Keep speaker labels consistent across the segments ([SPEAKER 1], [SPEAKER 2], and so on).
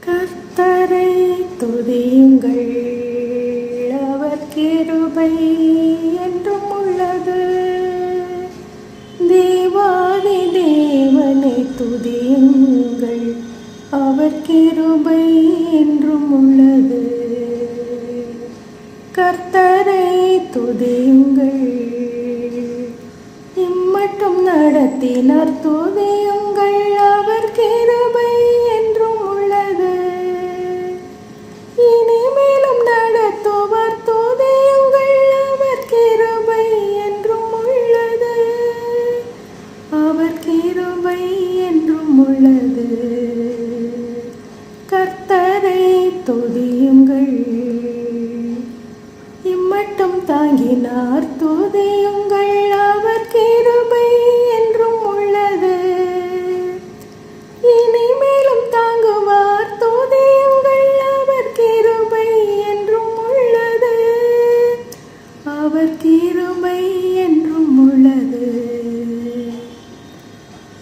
[SPEAKER 1] கர்த்தரை துதியுங்கள், அவர் கிருபை என்றும் உள்ளது. தேவாதி தேவனை துதியுங்கள், அவர் கிருபை என்றும் உள்ளது. கர்த்தரை துதியுங்கள், இம்மட்டும் நடத்தினார் துதியுங்கள், அவர் கிருபை என்றும் உள்ளது. இனிமேலும் நடத்துவார் துதியுங்கள், அவர் கிருபை என்றும் உள்ளது. அவர் கிருபை என்றும் உள்ளது. கர்த்தரை துதியுங்கள், இம்மட்டும் தாங்கினார் துதியுங்கள், அவர் கிருபை என்றும் உள்ளது. இனிமேலும் தாங்குவார் துதியுங்கள், அவர் கிருபை என்றும் உள்ளது. அவர் கிருபை என்றும் உள்ளது.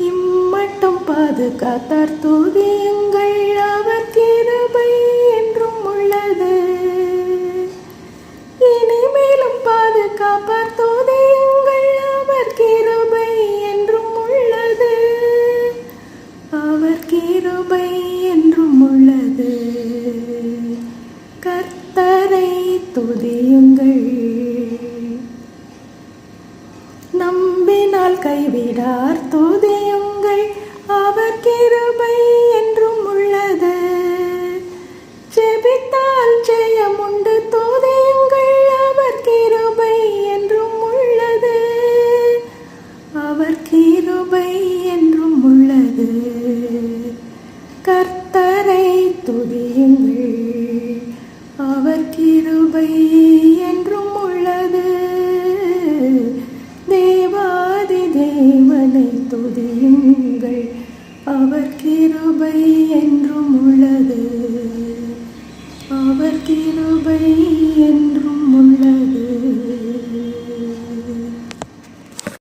[SPEAKER 1] இம்மட்டும் பாதுகாத்தார் துதியுங்கள், அவர் கிருபை என்றும் உள்ளது. இனிமேலும் பாதுகாப்பார் துதியுங்கள், அவர் கிருபை என்றும் உள்ளது. அவர் கிருபை என்றும் உள்ளது. கர்த்தரை துதியுங்கள், நம்பினால் கைவிடார் துதியுங்கள், அவர் கிருபை என்றும் உள்ளது. ஜெபித்தால் ஜெயமுண்டு துதியுங்கள், அவர் கிருபை என்றும் உள்ளது. அவர் கிருபை என்றும் உள்ளது. கர்த்தரை துதியுங்கள், அவர் கிருபை என்றும் உள்ளது. தேவாதி தேவனை துதியுங்கள், அவர் கிருபை என்றும்